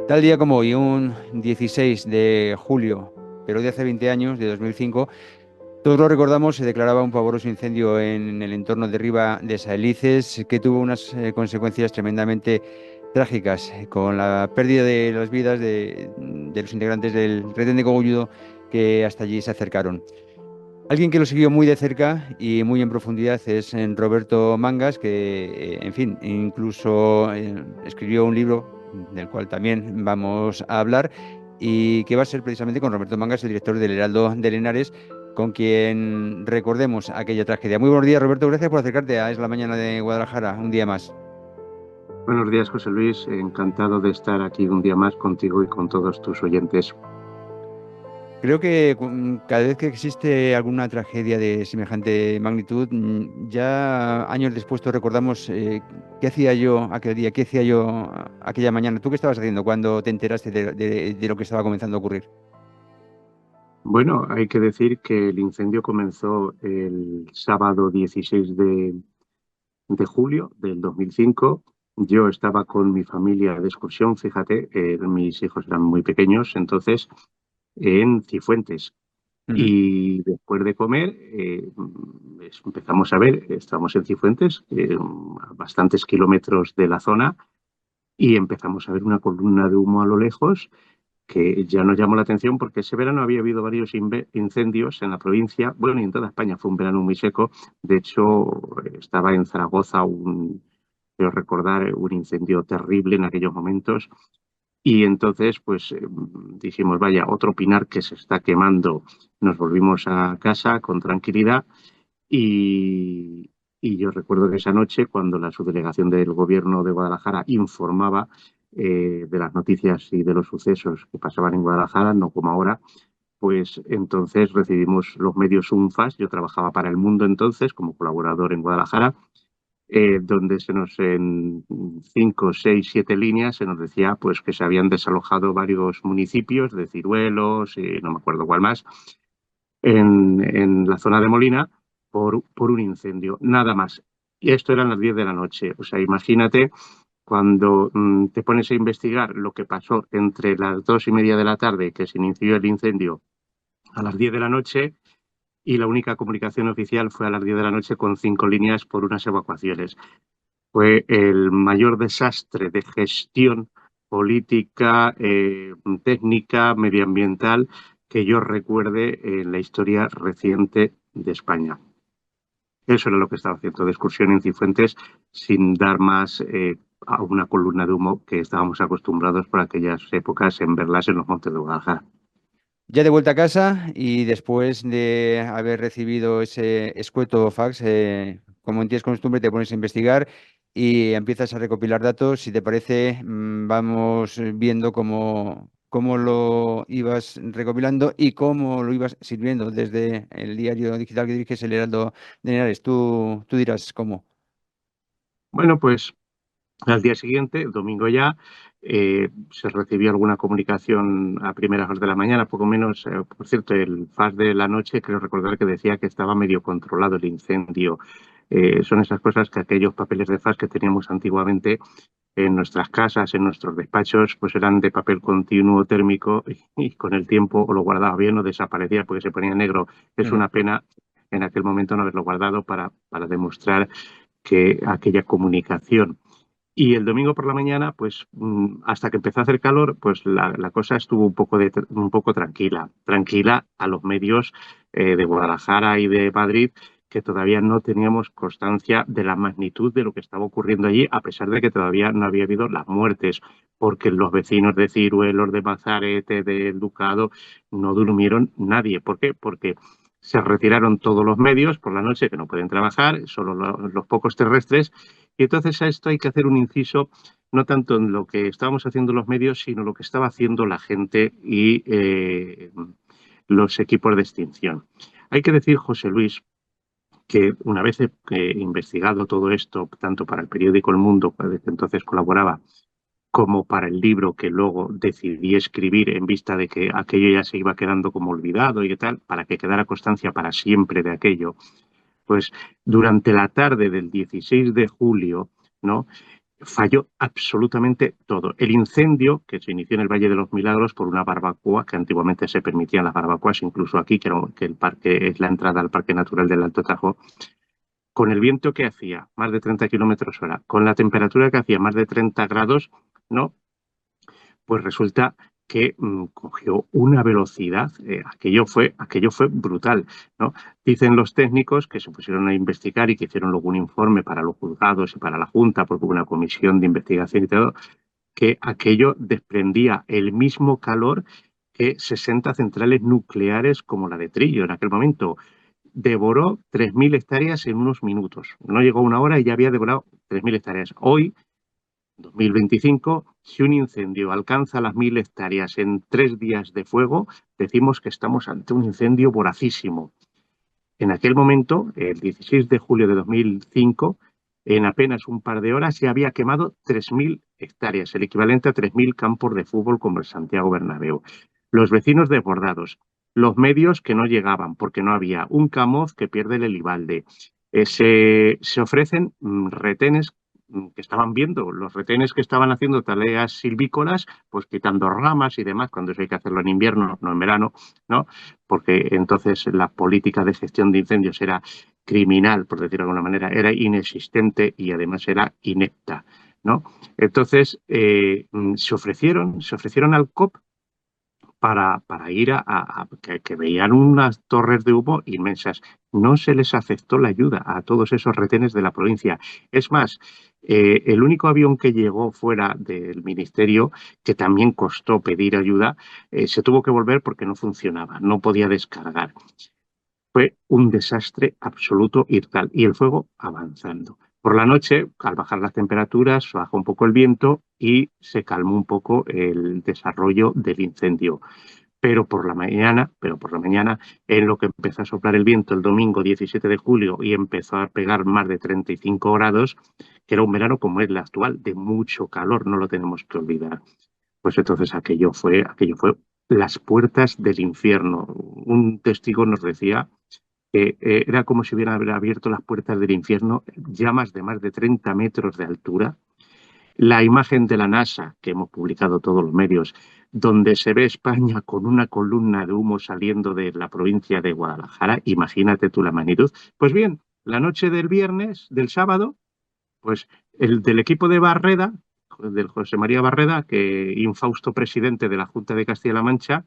Tal día como hoy, un 16 de julio, pero de hace 20 años, de 2005, todos lo recordamos, se declaraba un pavoroso incendio en el entorno de Riva de Saelices que tuvo unas consecuencias tremendamente trágicas, con la pérdida de las vidas de los integrantes del Retén de Cogolludo que hasta allí se acercaron. Alguien que lo siguió muy de cerca y muy en profundidad es Roberto Mangas, que, en fin, incluso escribió un libro del cual también vamos a hablar y que va a ser precisamente con Roberto Mangas, el director del Heraldo de Henares, con quien recordemos aquella tragedia. Muy buenos días, Roberto, gracias por acercarte a Es la Mañana de Guadalajara, un día más. Buenos días, José Luis. Encantado de estar aquí un día más contigo y con todos tus oyentes. Creo que cada vez que existe alguna tragedia de semejante magnitud, ya años después todos recordamos qué hacía yo aquel día, qué hacía yo aquella mañana. ¿Tú qué estabas haciendo cuando te enteraste de lo que estaba comenzando a ocurrir? Bueno, hay que decir que el incendio comenzó el sábado 16 de julio del 2005. Yo estaba con mi familia de excursión, fíjate, mis hijos eran muy pequeños, entonces en Cifuentes. Ujú. Y después de comer, empezamos a ver, estamos en Cifuentes, a bastantes kilómetros de la zona, y empezamos a ver una columna de humo a lo lejos que ya nos llamó la atención porque ese verano había habido varios incendios en la provincia, bueno, y en toda España fue un verano muy seco. De hecho, estaba en Zaragoza quiero recordar, un incendio terrible en aquellos momentos. Y entonces, pues dijimos, vaya, otro pinar que se está quemando. Nos volvimos a casa con tranquilidad y, y yo recuerdo que esa noche, cuando la subdelegación del gobierno de Guadalajara informaba de las noticias y de los sucesos que pasaban en Guadalajara, no como ahora, pues entonces recibimos los medios UNFAS. Yo trabajaba para El Mundo entonces como colaborador en Guadalajara, donde en 5, 6, 7 líneas se nos decía pues que se habían desalojado varios municipios de Ciruelos, y no me acuerdo cuál más, en la zona de Molina por un incendio, nada más. Y esto eran las 10 de la noche. O sea, imagínate cuando te pones a investigar lo que pasó entre las 2:30 de la tarde, que se inició el incendio, a las 10 de la noche, y la única comunicación oficial fue a las 10 de la noche con 5 líneas por unas evacuaciones. Fue el mayor desastre de gestión política, técnica, medioambiental que yo recuerde en la historia reciente de España. Eso era lo que estaba haciendo de excursión en Cifuentes, sin dar más a una columna de humo que estábamos acostumbrados por aquellas épocas en verlas en los montes de Guadalajara. Ya de vuelta a casa y después de haber recibido ese escueto fax, como en ti es costumbre, te pones a investigar y empiezas a recopilar datos. Si te parece, vamos viendo cómo lo ibas recopilando y cómo lo ibas sirviendo desde el diario digital que diriges, el Heraldo de Henares. Tú dirás cómo. Bueno, pues al día siguiente, el domingo ya, se recibió alguna comunicación a primeras horas de la mañana, poco menos. Por cierto, el FAS de la noche, creo recordar que decía que estaba medio controlado el incendio. Son esas cosas que aquellos papeles de FAS que teníamos antiguamente en nuestras casas, en nuestros despachos, pues eran de papel continuo térmico y con el tiempo o lo guardaba bien o desaparecía porque se ponía negro. Es Claro. una pena en aquel momento no haberlo guardado para demostrar que aquella comunicación. Y el domingo por la mañana, pues hasta que empezó a hacer calor, pues la cosa estuvo un poco tranquila, tranquila a los medios de Guadalajara y de Madrid, que todavía no teníamos constancia de la magnitud de lo que estaba ocurriendo allí, a pesar de que todavía no había habido las muertes, porque los vecinos de Ciruelos, de Mazarete, del Ducado, no durmieron nadie. ¿Por qué? Porque se retiraron todos los medios por la noche, que no pueden trabajar, solo los pocos terrestres, y entonces a esto hay que hacer un inciso, no tanto en lo que estábamos haciendo los medios, sino lo que estaba haciendo la gente y los equipos de extinción. Hay que decir, José Luis, que una vez investigado todo esto, tanto para el periódico El Mundo, que entonces colaboraba, como para el libro que luego decidí escribir en vista de que aquello ya se iba quedando como olvidado y tal, para que quedara constancia para siempre de aquello, pues durante la tarde del 16 de julio, ¿no? falló absolutamente todo. El incendio, que se inició en el Valle de los Milagros por una barbacoa, que antiguamente se permitían las barbacoas, incluso aquí, que el parque es la entrada al Parque Natural del Alto Tajo, con el viento que hacía, más de 30 kilómetros hora, con la temperatura que hacía, más de 30 grados, ¿no? Pues resulta que cogió una velocidad, aquello fue brutal, ¿no? Dicen los técnicos que se pusieron a investigar y que hicieron luego un informe para los juzgados y para la Junta, porque hubo una comisión de investigación y todo, que aquello desprendía el mismo calor que 60 centrales nucleares como la de Trillo en aquel momento. Devoró 3.000 hectáreas en unos minutos. No llegó a una hora y ya había devorado 3.000 hectáreas. Hoy, 2025, si un incendio alcanza las 1.000 hectáreas en 3 días de fuego, decimos que estamos ante un incendio voracísimo. En aquel momento, el 16 de julio de 2005, en apenas un par de horas se había quemado 3.000 hectáreas, el equivalente a 3.000 campos de fútbol como el Santiago Bernabéu. Los vecinos desbordados, los medios que no llegaban porque no había, un Camoz que pierde el Elibalde. Se ofrecen retenes que estaban viendo, los retenes que estaban haciendo tareas silvícolas, pues quitando ramas y demás, cuando eso hay que hacerlo en invierno, no en verano, ¿no? Porque entonces la política de gestión de incendios era criminal, por decirlo de alguna manera, era inexistente y además era inepta, ¿no? Entonces se ofrecieron al COP para ir que veían unas torres de humo inmensas. No se les aceptó la ayuda a todos esos retenes de la provincia. Es más, el único avión que llegó fuera del ministerio, que también costó pedir ayuda, se tuvo que volver porque no funcionaba, no podía descargar. Fue un desastre absoluto y tal, y el fuego avanzando. Por la noche, al bajar las temperaturas, bajó un poco el viento y se calmó un poco el desarrollo del incendio. Pero por la mañana, en lo que empezó a soplar el viento el domingo 17 de julio y empezó a pegar más de 35 grados, que era un verano como es el actual, de mucho calor, no lo tenemos que olvidar. Pues entonces aquello fue las puertas del infierno. Un testigo nos decía que era como si hubieran abierto las puertas del infierno, llamas de más de 30 metros de altura. La imagen de la NASA, que hemos publicado todos los medios, donde se ve España con una columna de humo saliendo de la provincia de Guadalajara, imagínate tú la magnitud. Pues bien, la noche del viernes, del sábado, pues el del equipo de Barreda, del José María Barreda, que infausto presidente de la Junta de Castilla-La Mancha,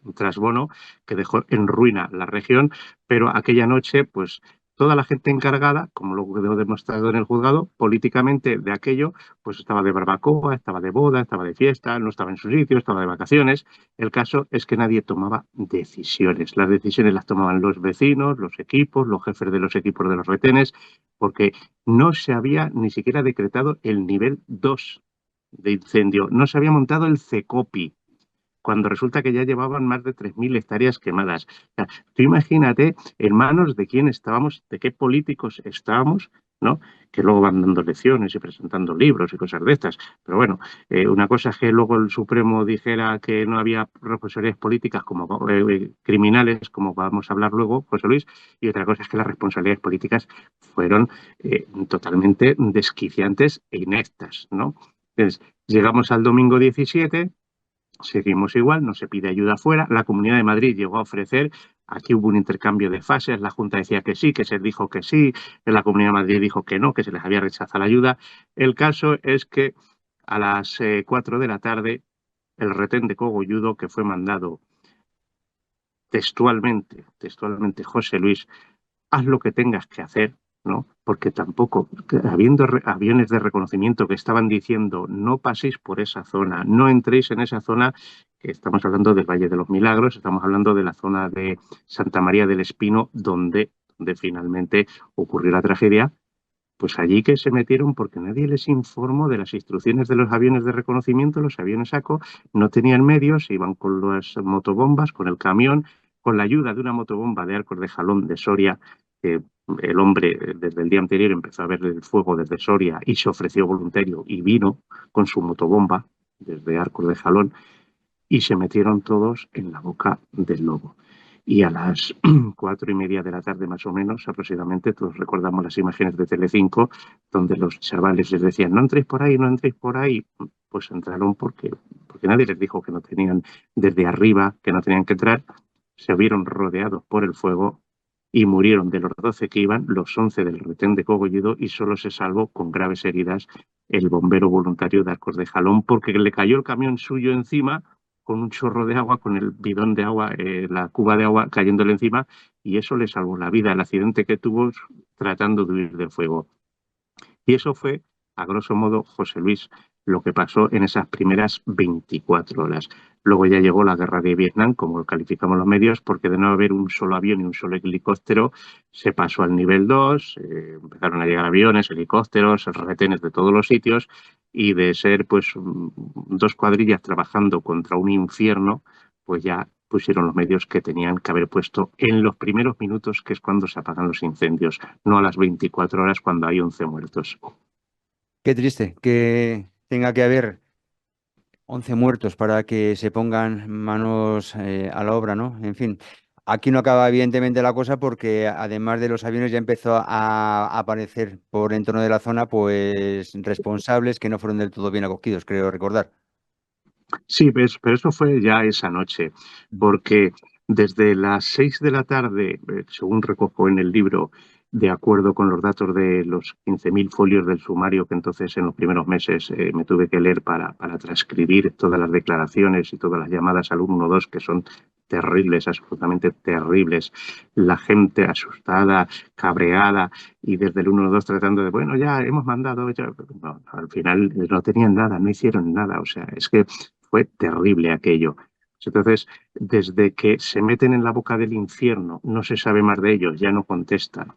un trasbono que dejó en ruina la región, pero aquella noche, pues toda la gente encargada, como lo quedó demostrado en el juzgado, políticamente de aquello, pues estaba de barbacoa, estaba de boda, estaba de fiesta, no estaba en su sitio, estaba de vacaciones. El caso es que nadie tomaba decisiones. Las decisiones las tomaban los vecinos, los equipos, los jefes de los equipos de los retenes, porque no se había ni siquiera decretado el nivel 2 de incendio, no se había montado el CECOPI, cuando resulta que ya llevaban más de 3.000 hectáreas quemadas. O sea, tú imagínate en manos de quién estábamos, de qué políticos estábamos, ¿no? Que luego van dando lecciones y presentando libros y cosas de estas. Pero bueno, una cosa es que luego el Supremo dijera que no había responsabilidades políticas como criminales, como vamos a hablar luego, José Luis, y otra cosa es que las responsabilidades políticas fueron totalmente desquiciantes e ineptas, ¿no? Entonces, llegamos al domingo 17. Seguimos igual, no se pide ayuda afuera. La Comunidad de Madrid llegó a ofrecer, aquí hubo un intercambio de fases, la Junta decía que sí, que se dijo que sí, la Comunidad de Madrid dijo que no, que se les había rechazado la ayuda. El caso es que a las 4 de la tarde, el retén de Cogolludo, que fue mandado textualmente, José Luis, haz lo que tengas que hacer, ¿no? Porque tampoco, habiendo aviones de reconocimiento que estaban diciendo no paséis por esa zona, no entréis en esa zona, que estamos hablando del Valle de los Milagros, estamos hablando de la zona de Santa María del Espino, donde finalmente ocurrió la tragedia, pues allí que se metieron porque nadie les informó de las instrucciones de los aviones de reconocimiento, los aviones SACO no tenían medios, iban con las motobombas, con el camión, con la ayuda de una motobomba de Arcos de Jalón de Soria, que el hombre desde el día anterior empezó a ver el fuego desde Soria y se ofreció voluntario y vino con su motobomba desde Arcos de Jalón y se metieron todos en la boca del lobo. y a las 4:30 de la tarde más o menos, aproximadamente, todos recordamos las imágenes de Telecinco, donde los chavales les decían, no entréis por ahí, no entréis por ahí. Pues entraron porque nadie les dijo que no tenían, desde arriba, que no tenían que entrar, se vieron rodeados por el fuego y murieron de los 12 que iban, los 11 del retén de Cogollido, y solo se salvó con graves heridas el bombero voluntario de Arcos de Jalón, porque le cayó el camión suyo encima con un chorro de agua, con el bidón de agua, la cuba de agua cayéndole encima, y eso le salvó la vida, el accidente que tuvo tratando de huir del fuego. Y eso fue, a grosso modo, José Luis, lo que pasó en esas primeras 24 horas. Luego ya llegó la guerra de Vietnam, como lo calificamos los medios, porque de no haber un solo avión y un solo helicóptero, se pasó al nivel 2, empezaron a llegar aviones, helicópteros, retenes de todos los sitios, y de ser pues dos cuadrillas trabajando contra un infierno, pues ya pusieron los medios que tenían que haber puesto en los primeros minutos, que es cuando se apagan los incendios, no a las 24 horas cuando hay 11 muertos. Qué triste que tenga que haber 11 muertos para que se pongan manos a la obra, ¿no? En fin, aquí no acaba evidentemente la cosa porque además de los aviones ya empezó a aparecer por en torno de la zona pues responsables que no fueron del todo bien acogidos, creo recordar. Sí, pero eso fue ya esa noche, porque desde las 6 de la tarde, según recojo en el libro, de acuerdo con los datos de los 15.000 folios del sumario que entonces en los primeros meses me tuve que leer para transcribir todas las declaraciones y todas las llamadas al 112, que son terribles, absolutamente terribles. La gente asustada, cabreada, y desde el 112 tratando de, bueno, ya hemos mandado, ya. No, al final no tenían nada, no hicieron nada. O sea, es que fue terrible aquello. Entonces, desde que se meten en la boca del infierno, no se sabe más de ellos, ya no contestan,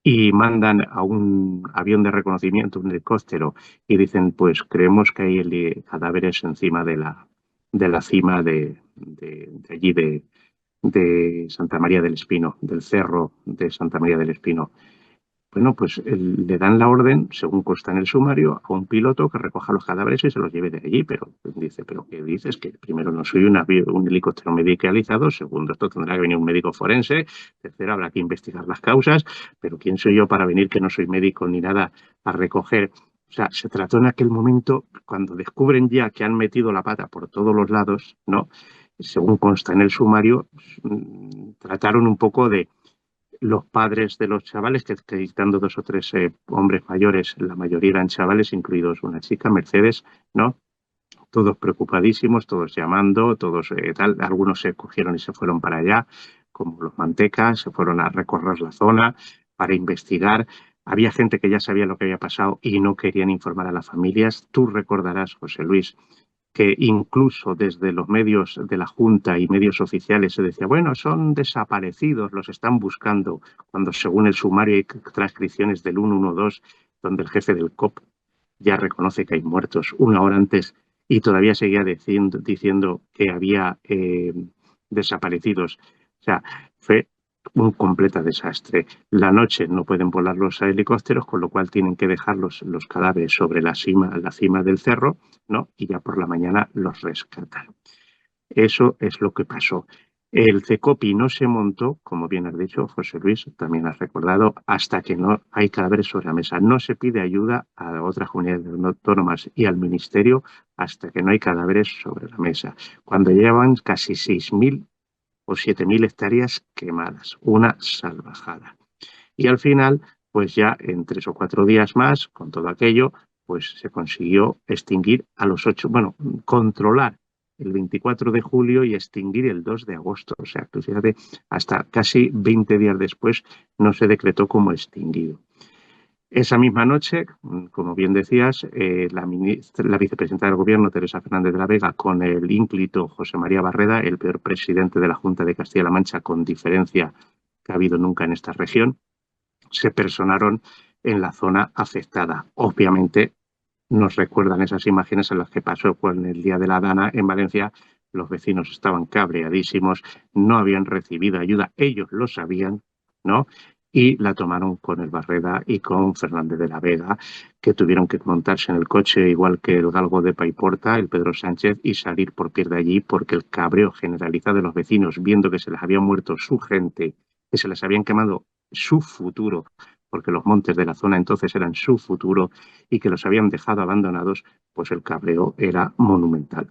y mandan a un avión de reconocimiento, un helicóptero, y dicen, pues creemos que hay cadáveres encima de la cima de allí de Santa María del Espino, del cerro de Santa María del Espino. Bueno, pues le dan la orden, según consta en el sumario, a un piloto que recoja los cadáveres y se los lleve de allí. Pero dice, ¿pero qué dices? Que primero no soy un helicóptero medicalizado, segundo esto tendrá que venir un médico forense, tercero habrá que investigar las causas, pero ¿quién soy yo para venir, que no soy médico ni nada, a recoger? O sea, se trató en aquel momento, cuando descubren ya que han metido la pata por todos los lados, ¿no? Según consta en el sumario, trataron un poco de los padres de los chavales, que dictando dos o tres hombres mayores, la mayoría eran chavales, incluidos una chica, Mercedes, ¿no? Todos preocupadísimos, todos llamando, todos tal, algunos se cogieron y se fueron para allá, como los mantecas, se fueron a recorrer la zona para investigar. Había gente que ya sabía lo que había pasado y no querían informar a las familias. Tú recordarás, José Luis, que incluso desde los medios de la Junta y medios oficiales se decía, bueno, son desaparecidos, los están buscando, cuando según el sumario hay transcripciones del 112, donde el jefe del COP ya reconoce que hay muertos una hora antes y todavía seguía diciendo que había desaparecidos. O sea, fue un completo desastre. La noche no pueden volar los helicópteros, con lo cual tienen que dejar los cadáveres sobre la cima del cerro, ¿no? Y ya por la mañana los rescatan. Eso es lo que pasó. El CECOPI no se montó, como bien has dicho, José Luis, también has recordado, hasta que no hay cadáveres sobre la mesa. No se pide ayuda a otras comunidades autónomas y al Ministerio hasta que no hay cadáveres sobre la mesa. Cuando llevan casi 6.000 o 7.000 hectáreas quemadas, una salvajada. Y al final, pues ya en 3 o 4 días más, con todo aquello, pues se consiguió extinguir a los 8, bueno, controlar el 24 de julio y extinguir el 2 de agosto. O sea, tú fíjate, hasta casi 20 días después no se decretó como extinguido. Esa misma noche, como bien decías, la vicepresidenta del Gobierno, Teresa Fernández de la Vega, con el ínclito José María Barreda, el peor presidente de la Junta de Castilla-La Mancha, con diferencia que ha habido nunca en esta región, se personaron en la zona afectada. Obviamente nos recuerdan esas imágenes en las que pasó con el Día de la Dana en Valencia. Los vecinos estaban cabreadísimos, no habían recibido ayuda, ellos lo sabían, ¿no? y la tomaron con el Barreda y con Fernández de la Vega, que tuvieron que montarse en el coche, igual que el galgo de Paiporta, el Pedro Sánchez, y salir por pie de allí porque el cabreo generalizado de los vecinos, viendo que se les había muerto su gente, que se les habían quemado su futuro, porque los montes de la zona entonces eran su futuro y que los habían dejado abandonados, pues el cabreo era monumental.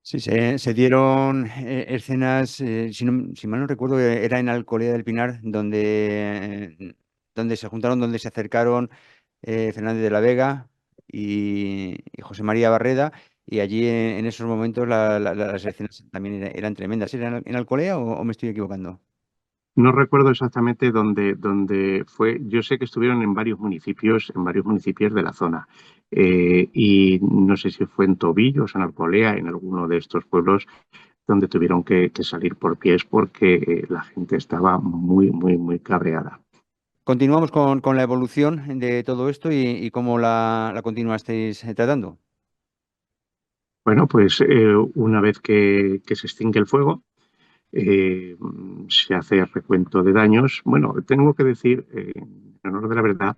Sí, se dieron escenas, si mal no recuerdo, era en Alcolea del Pinar, donde se juntaron, donde se acercaron Fernández de la Vega y José María Barreda, y allí en esos momentos las escenas también eran tremendas. ¿Era en Alcolea o me estoy equivocando? No recuerdo exactamente dónde fue. Yo sé que estuvieron en varios municipios de la zona. Y no sé si fue en Tobillos, en Alcolea, en alguno de estos pueblos donde tuvieron que salir por pies porque la gente estaba muy, muy, muy cabreada. Continuamos con la evolución de todo esto y cómo la continuasteis tratando. Bueno, pues una vez que se extingue el fuego, eh, se hace el recuento de daños. Bueno, tengo que decir, en honor de la verdad,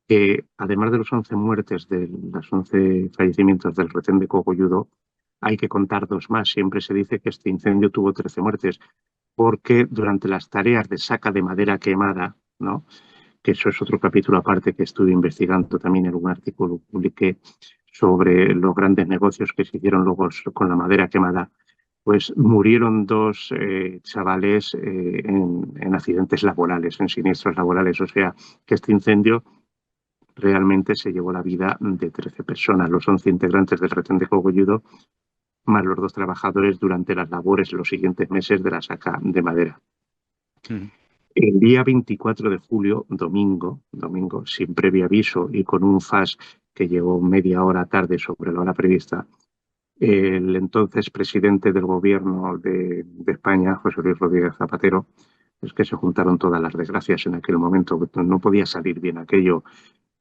que además de los 11 muertes, de los 11 fallecimientos del retén de Cogolludo, hay que contar dos más. Siempre se dice que este incendio tuvo 13 muertes, porque durante las tareas de saca de madera quemada, ¿no? Que eso es otro capítulo aparte que estuve investigando también en un artículo que publiqué sobre los grandes negocios que se hicieron luego con la madera quemada, pues murieron dos chavales en accidentes laborales, en siniestros laborales. O sea, que este incendio realmente se llevó la vida de 13 personas, los 11 integrantes del retén de Cogolludo, más los dos trabajadores durante las labores los siguientes meses de la saca de madera. Ujú. El día 24 de julio, domingo, sin previo aviso y con un FAS que llegó media hora tarde sobre la hora prevista, el entonces presidente del gobierno de España, José Luis Rodríguez Zapatero, es que se juntaron todas las desgracias en aquel momento, no podía salir bien aquello.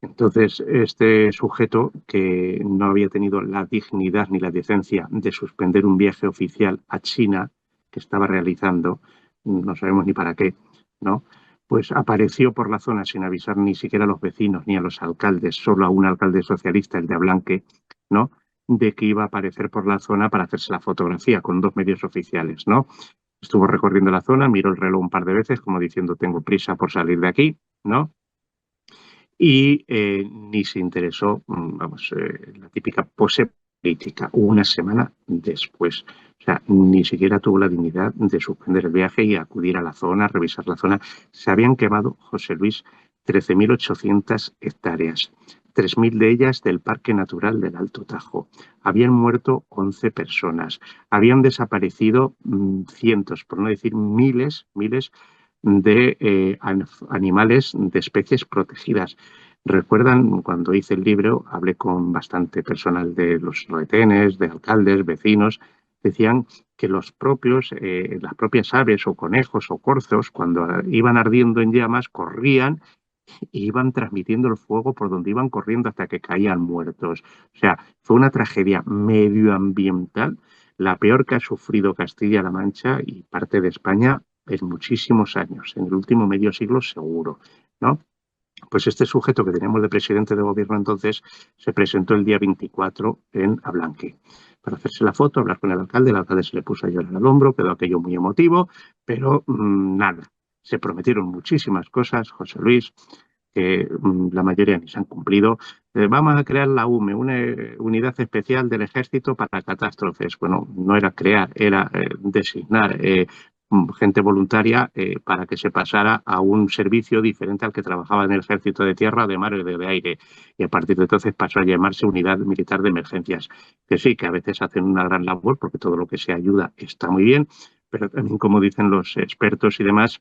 Entonces, este sujeto que no había tenido la dignidad ni la decencia de suspender un viaje oficial a China que estaba realizando, no sabemos ni para qué, ¿no? Pues apareció por la zona sin avisar ni siquiera a los vecinos ni a los alcaldes, solo a un alcalde socialista, el de Ablanque, ¿no? De que iba a aparecer por la zona para hacerse la fotografía con dos medios oficiales, ¿no? Estuvo recorriendo la zona, miró el reloj un par de veces como diciendo tengo prisa por salir de aquí, ¿no? Y ni se interesó, vamos, la típica pose política, una semana después. O sea, ni siquiera tuvo la dignidad de suspender el viaje y acudir a la zona, revisar la zona. Se habían quemado, José Luis, 13.800 hectáreas, 3.000 de ellas del Parque Natural del Alto Tajo. Habían muerto 11 personas, habían desaparecido cientos, por no decir miles de animales de especies protegidas. Recuerdan, cuando hice el libro, hablé con bastante personal de los retenes, de alcaldes, vecinos, decían que las propias aves o conejos o corzos, cuando iban ardiendo en llamas, corrían e iban transmitiendo el fuego por donde iban corriendo hasta que caían muertos. O sea, fue una tragedia medioambiental, la peor que ha sufrido Castilla-La Mancha y parte de España en muchísimos años, en el último medio siglo seguro, ¿no? Pues este sujeto que teníamos de presidente de gobierno entonces se presentó el día 24 en Ablanque para hacerse la foto, hablar con el alcalde se le puso a llorar al hombro, quedó aquello muy emotivo, pero nada, se prometieron muchísimas cosas, José Luis, que la mayoría ni se han cumplido. Vamos a crear la UME, una unidad especial del ejército para catástrofes. Bueno, no era crear, era designar gente voluntaria para que se pasara a un servicio diferente al que trabajaba en el ejército de tierra, de mar y de aire. Y a partir de entonces pasó a llamarse Unidad Militar de Emergencias, que sí, que a veces hacen una gran labor porque todo lo que se ayuda está muy bien, pero también, como dicen los expertos y demás,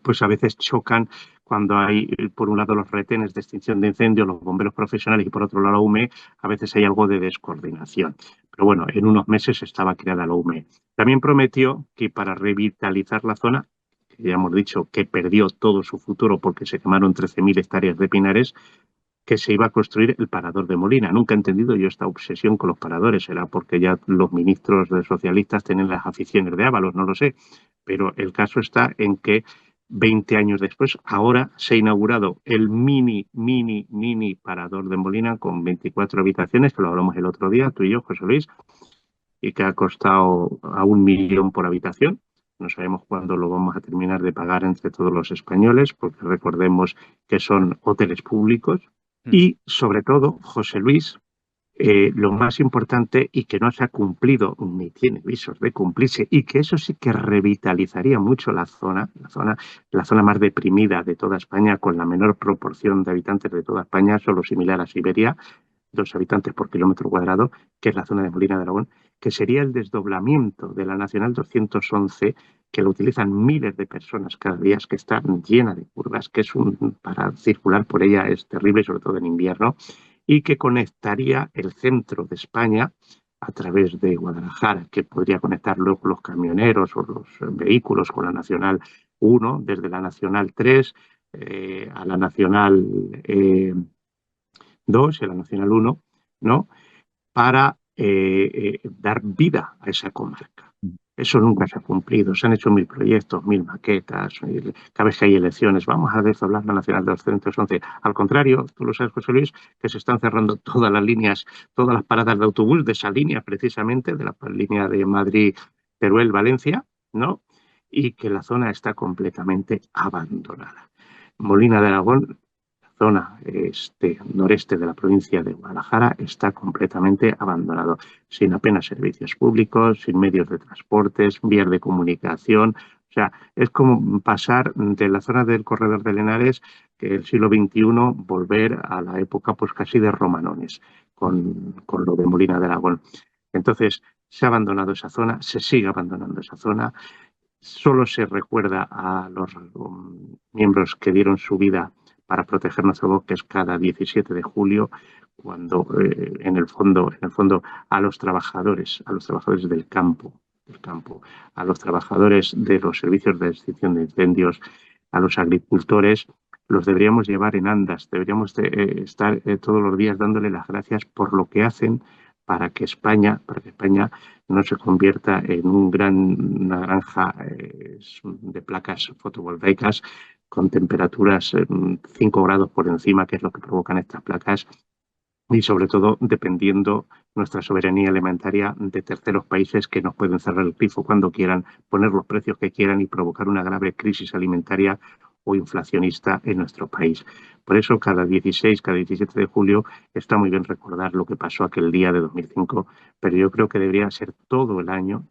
pues a veces chocan cuando hay, por un lado, los retenes de extinción de incendios, los bomberos profesionales y por otro lado la UME, a veces hay algo de descoordinación. Pero bueno, en unos meses estaba creada la UME. También prometió que para revitalizar la zona, que ya hemos dicho que perdió todo su futuro porque se quemaron 13.000 hectáreas de pinares, que se iba a construir el parador de Molina. Nunca he entendido yo esta obsesión con los paradores. Será porque ya los ministros de socialistas tienen las aficiones de Ábalos, no lo sé. Pero el caso está en que 20 años después, ahora se ha inaugurado el mini parador de Molina con 24 habitaciones, que lo hablamos el otro día, tú y yo, José Luis, y que ha costado a 1 millón por habitación. No sabemos cuándo lo vamos a terminar de pagar entre todos los españoles, porque recordemos que son hoteles públicos. Mm. Y sobre todo, José Luis, lo más importante y que no se ha cumplido ni tiene visos de cumplirse y que eso sí que revitalizaría mucho la zona más deprimida de toda España con la menor proporción de habitantes de toda España, solo similar a Siberia, 2 habitantes por kilómetro cuadrado, que es la zona de Molina de Aragón, que sería el desdoblamiento de la Nacional 211, que lo utilizan miles de personas cada día, que está llena de curvas, que para circular por ella es terrible, sobre todo en invierno, y que conectaría el centro de España a través de Guadalajara, que podría conectar luego los camioneros o los vehículos con la Nacional 1, desde la Nacional 3 a la Nacional 2 y a la Nacional 1, ¿no? Para dar vida a esa comarca. Eso nunca se ha cumplido. Se han hecho 1000 proyectos, 1000 maquetas. Cada vez que hay elecciones, vamos a desdoblar la Nacional 211. Al contrario, tú lo sabes, José Luis, que se están cerrando todas las líneas, todas las paradas de autobús de esa línea, precisamente, de la línea de Madrid-Teruel-Valencia, ¿no? Y que la zona está completamente abandonada. Molina de Aragón, zona noreste de la provincia de Guadalajara, está completamente abandonado, sin apenas servicios públicos, sin medios de transportes, vías de comunicación. O sea, es como pasar de la zona del Corredor de Henares, que el siglo XXI, volver a la época pues casi de romanones, con lo de Molina de Aragón. Entonces, se ha abandonado esa zona, se sigue abandonando esa zona. Solo se recuerda a los miembros que dieron su vida para proteger nuestros bosques cada 17 de julio, cuando en el fondo a los trabajadores del campo, a los trabajadores de los servicios de extinción de incendios, a los agricultores, los deberíamos llevar en andas, deberíamos estar todos los días dándole las gracias por lo que hacen para que España no se convierta en una granja de placas fotovoltaicas con temperaturas 5 grados por encima, que es lo que provocan estas placas, y sobre todo dependiendo nuestra soberanía alimentaria de terceros países que nos pueden cerrar el grifo cuando quieran, poner los precios que quieran y provocar una grave crisis alimentaria o inflacionista en nuestro país. Por eso cada 16, cada 17 de julio está muy bien recordar lo que pasó aquel día de 2005, pero yo creo que debería ser todo el año,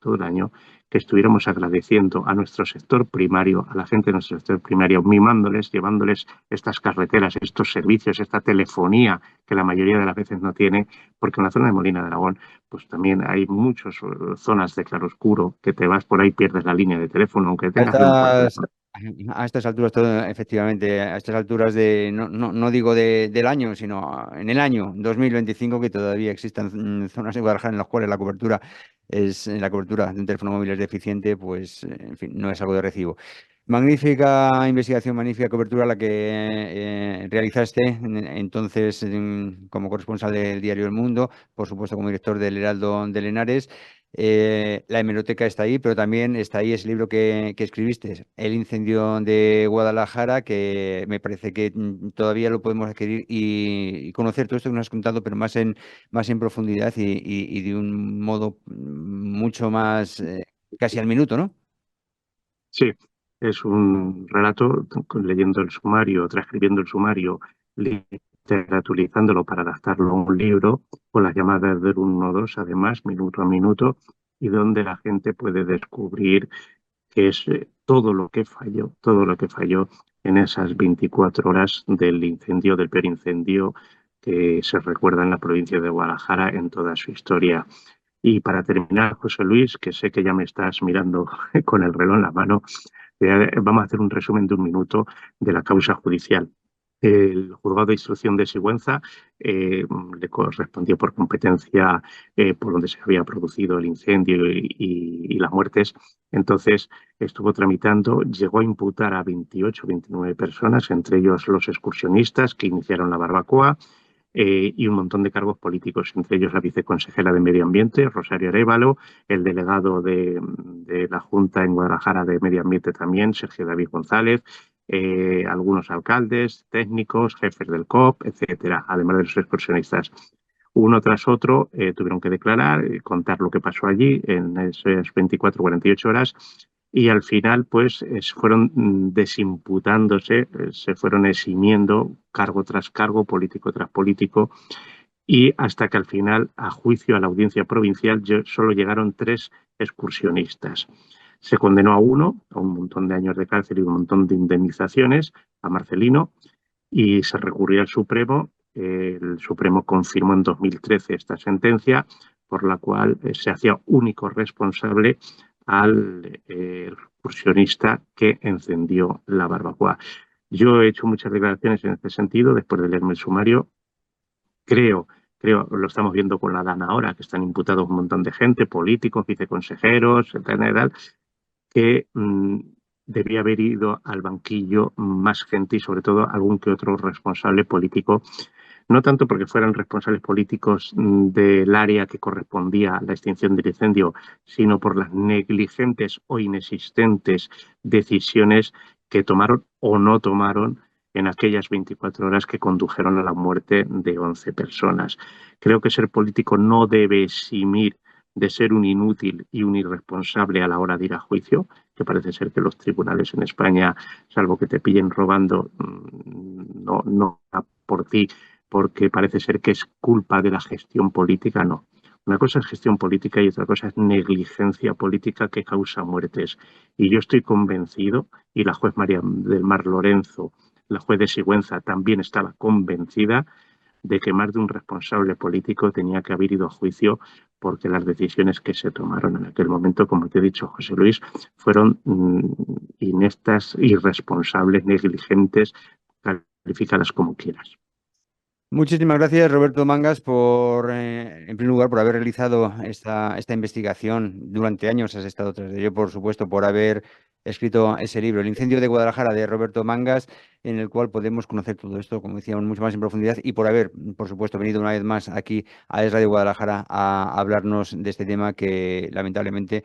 que estuviéramos agradeciendo a nuestro sector primario, a la gente de nuestro sector primario, mimándoles, llevándoles estas carreteras, estos servicios, esta telefonía que la mayoría de las veces no tiene, porque en la zona de Molina de Aragón pues también hay muchas zonas de claroscuro que te vas por ahí, pierdes la línea de teléfono, aunque A tengas un buen estas, teléfono. a estas alturas, efectivamente, a estas alturas no digo del año, sino en el año 2025, que todavía existan zonas de Guadalajara en las cuales la cobertura de un teléfono móvil es deficiente, pues, en fin, no es algo de recibo. Magnífica investigación, magnífica cobertura la que realizaste entonces como corresponsal del diario El Mundo, por supuesto como director del Heraldo de Henares. La hemeroteca está ahí, pero también está ahí ese libro que escribiste, El incendio de Guadalajara, que me parece que todavía lo podemos adquirir y conocer todo esto que nos has contado, pero más en profundidad y de un modo mucho más casi al minuto, ¿no? Sí, es un relato, leyendo el sumario, transcribiendo el sumario, literaturizándolo para adaptarlo a un libro, con las llamadas del 1-2, además, minuto a minuto, y donde la gente puede descubrir que es todo lo que falló en esas 24 horas del incendio, del peor incendio que se recuerda en la provincia de Guadalajara en toda su historia. Y para terminar, José Luis, que sé que ya me estás mirando con el reloj en la mano, vamos a hacer un resumen de 1 minuto de la causa judicial. El juzgado de instrucción de Sigüenza le correspondió por competencia por donde se había producido el incendio y las muertes. Entonces estuvo tramitando, llegó a imputar a 28, 29 personas, entre ellos los excursionistas que iniciaron la barbacoa. y un montón de cargos políticos, entre ellos la viceconsejera de Medio Ambiente, Rosario Arévalo, el delegado de la Junta en Guadalajara de Medio Ambiente también, Sergio David González, algunos alcaldes, técnicos, jefes del COP, etcétera, además de los excursionistas. Uno tras otro tuvieron que declarar, contar lo que pasó allí en esas 24 o 48 horas y al final pues fueron desimputándose, se fueron eximiendo cargo tras cargo, político tras político y hasta que al final, a juicio a la audiencia provincial, solo llegaron 3 excursionistas. Se condenó a uno a un montón de años de cárcel y un montón de indemnizaciones, a Marcelino, y se recurrió al Supremo. El Supremo confirmó en 2013 esta sentencia, por la cual se hacía único responsable al excursionista que encendió la barbacoa. Yo he hecho muchas declaraciones en este sentido después de leerme el sumario. Creo, lo estamos viendo con la DANA ahora, que están imputados un montón de gente, políticos, viceconsejeros, en general, que debía haber ido al banquillo más gente y sobre todo algún que otro responsable político, no tanto porque fueran responsables políticos del área que correspondía a la extinción del incendio, sino por las negligentes o inexistentes decisiones que tomaron o no tomaron en aquellas 24 horas que condujeron a la muerte de 11 personas. Creo que ser político no debe eximir de ser un inútil y un irresponsable a la hora de ir a juicio, que parece ser que los tribunales en España, salvo que te pillen robando, no por ti, porque parece ser que es culpa de la gestión política, no. Una cosa es gestión política y otra cosa es negligencia política que causa muertes. Y yo estoy convencido, y la juez María del Mar Lorenzo, la juez de Sigüenza, también estaba convencida de que más de un responsable político tenía que haber ido a juicio porque las decisiones que se tomaron en aquel momento, como te he dicho, José Luis, fueron ineptas, irresponsables, negligentes, califícalas como quieras. Muchísimas gracias, Roberto Mangas, en primer lugar, por haber realizado esta investigación. Durante años has estado tras de ello, por supuesto, por haber escrito ese libro, El incendio de Guadalajara, de Roberto Mangas, en el cual podemos conocer todo esto, como decíamos, mucho más en profundidad, y por haber, por supuesto, venido una vez más aquí a Es Radio Guadalajara a hablarnos de este tema que lamentablemente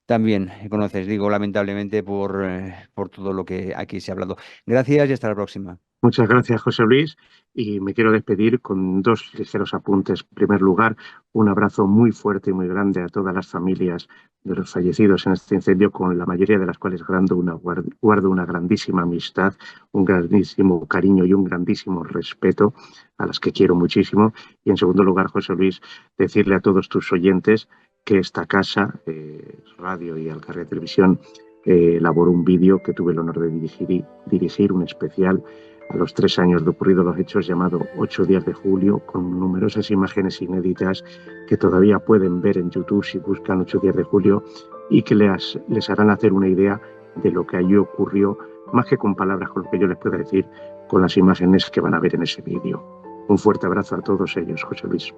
también conoces. Digo lamentablemente por todo lo que aquí se ha hablado. Gracias y hasta la próxima. Muchas gracias, José Luis, y me quiero despedir con 2 ligeros apuntes. En primer lugar, un abrazo muy fuerte y muy grande a todas las familias de los fallecidos en este incendio, con la mayoría de las cuales guardo una grandísima amistad, un grandísimo cariño y un grandísimo respeto, a las que quiero muchísimo. Y en segundo lugar, José Luis, decirle a todos tus oyentes que esta casa, Radio y Alcarria Televisión, elaboró un vídeo que tuve el honor de dirigir un especial a los 3 años de ocurridos los hechos, llamado 8 días de julio, con numerosas imágenes inéditas que todavía pueden ver en YouTube si buscan 8 días de julio y que les harán hacer una idea de lo que allí ocurrió, más que con palabras, con lo que yo les pueda decir, con las imágenes que van a ver en ese vídeo. Un fuerte abrazo a todos ellos, José Luis.